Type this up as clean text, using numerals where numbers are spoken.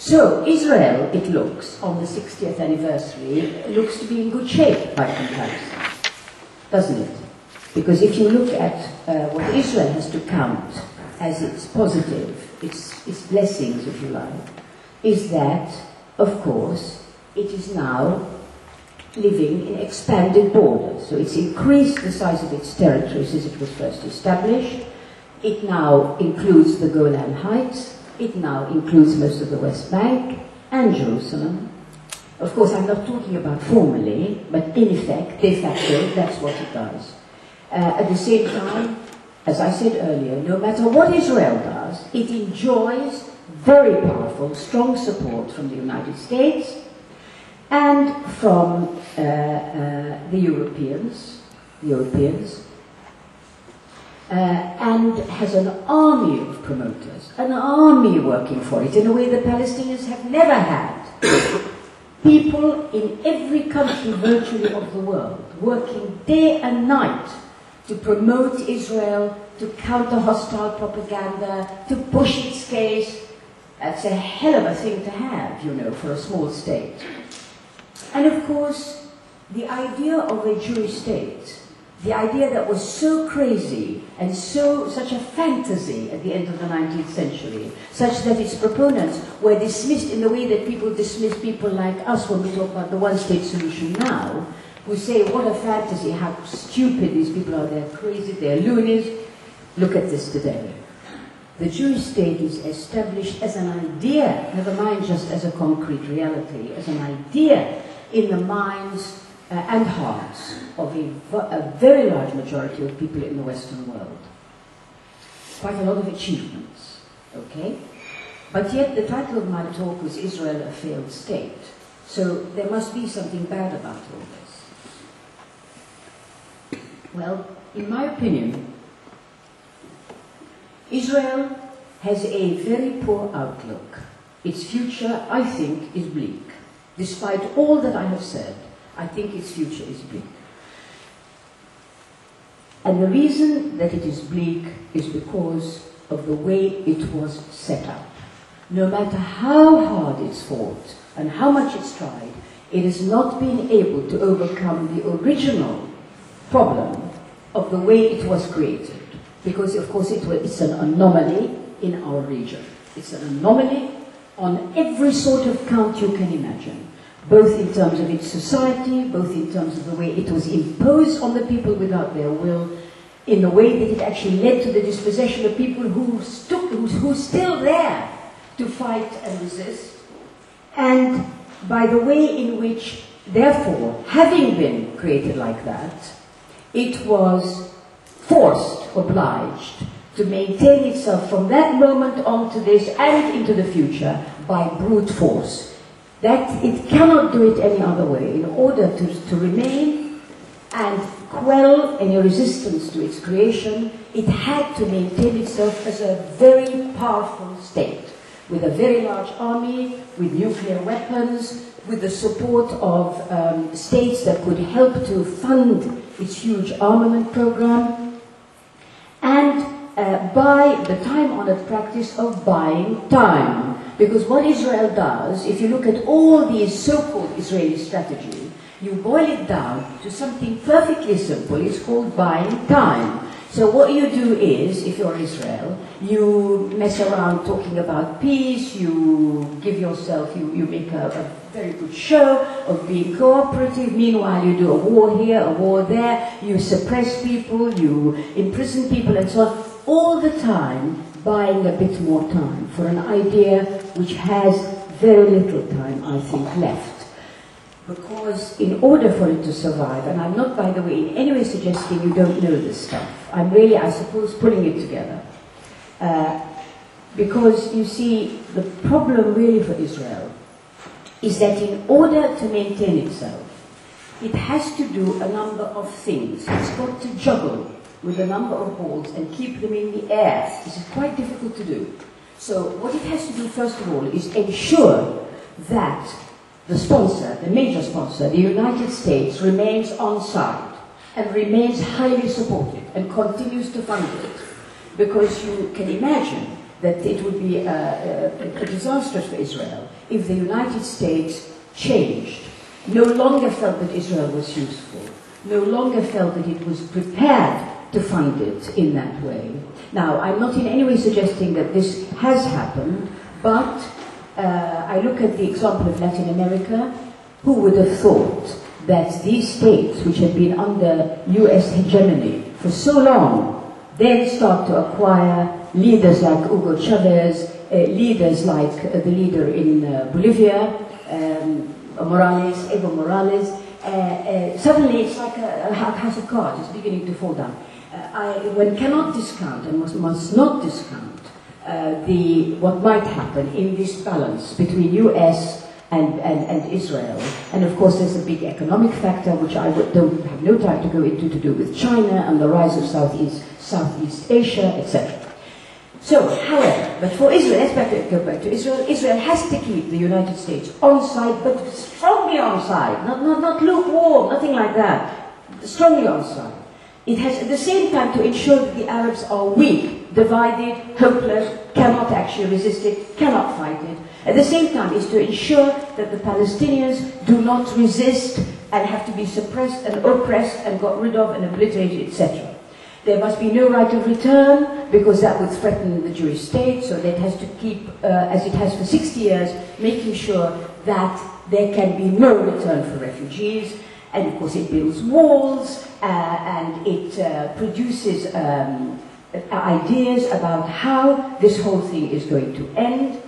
So Israel, it looks, on the 60th anniversary, looks to be in good shape by comparison, doesn't it? Because if you look at what Israel has to count as its positive, its blessings, if you like, is that, of course, it is now living in expanded borders. So it's increased the size of its territory since it was first established. It now includes the Golan Heights. It now includes most of the West Bank and Jerusalem. Of course, I'm not talking about formally, but in effect, de facto, that's what it does. At the same time, as I said earlier, no matter what Israel does, it enjoys very powerful, strong support from the United States and from the Europeans, and has an army of promoters, an army working for it in a way the Palestinians have never had. People in every country virtually of the world working day and night to promote Israel, to counter hostile propaganda, to push its case. That's a hell of a thing to have, you know, for a small state. And of course, the idea of a Jewish state, the idea that was so crazy and such a fantasy at the end of the 19th century, such that its proponents were dismissed in the way that people dismiss people like us when we talk about the one-state solution now, who say, what a fantasy, how stupid these people are, they're crazy, they're loonies. Look at this today. The Jewish state is established as an idea, never mind just as a concrete reality, as an idea in the minds and hearts of a very large majority of people in the Western world. Quite a lot of achievements, okay? But yet the title of my talk was Israel, a Failed State. So there must be something bad about all this. Well, in my opinion, Israel has a very poor outlook. Its future, I think, is bleak. Despite all that I have said, I think its future is bleak. And the reason that it is bleak is because of the way it was set up. No matter how hard it's fought and how much it's tried, it has not been able to overcome the original problem of the way it was created. Because, of course, it's an anomaly in our region. It's an anomaly on every sort of count you can imagine, both in terms of its society, both in terms of the way it was imposed on the people without their will, in the way that it actually led to the dispossession of people who're still there to fight and resist, and by the way in which, therefore, having been created like that, it was forced, obliged, to maintain itself from that moment on to this and into the future by brute force. That it cannot do it any other way. In order to remain and quell any resistance to its creation, it had to maintain itself as a very powerful state, with a very large army, with nuclear weapons, with the support of states that could help to fund its huge armament program, and by the time-honored practice of buying time. Because what Israel does, if you look at all these so-called Israeli strategies, you boil it down to something perfectly simple. It's called buying time. So what you do is, if you're Israel, you mess around talking about peace, you give yourself, you make a very good show of being cooperative. Meanwhile, you do a war here, a war there, you suppress people, you imprison people and so on, all the time buying a bit more time for an idea which has very little time, I think, left. Because in order for it to survive, and I'm not, by the way, in any way suggesting you don't know this stuff, I'm really, I suppose, putting it together. Because, you see, the problem really for Israel is that in order to maintain itself, it has to do a number of things. It's got to juggle with a number of balls and keep them in the air. This is quite difficult to do. So what it has to do, first of all, is ensure that the sponsor, the major sponsor, the United States, remains on side and remains highly supportive and continues to fund it. Because you can imagine that it would be a disaster for Israel if the United States changed, no longer felt that Israel was useful, no longer felt that it was prepared to fund it in that way. Now, I'm not in any way suggesting that this has happened, but I look at the example of Latin America. Who would have thought that these states, which had been under US hegemony for so long, then start to acquire leaders like Hugo Chavez, leaders like the leader in Bolivia, Evo Morales. Suddenly it's like a house of cards, it's beginning to fall down. One cannot discount and must not discount what might happen in this balance between US and Israel. And of course there's a big economic factor, which I don't have no time to go into, to do with China and the rise of Southeast Asia, etc. So, however, but for Israel, let's go back to Israel. Israel has to keep the United States on side, but strongly on side, not lukewarm, nothing like that, strongly on side. It has at the same time to ensure that the Arabs are weak, divided, hopeless, cannot actually resist it, cannot fight it. At the same time is to ensure that the Palestinians do not resist and have to be suppressed and oppressed and got rid of and obliterated, etc. There must be no right of return, because that would threaten the Jewish state, so that it has to keep, as it has for 60 years, making sure that there can be no return for refugees. And of course it builds walls, and it produces ideas about how this whole thing is going to end.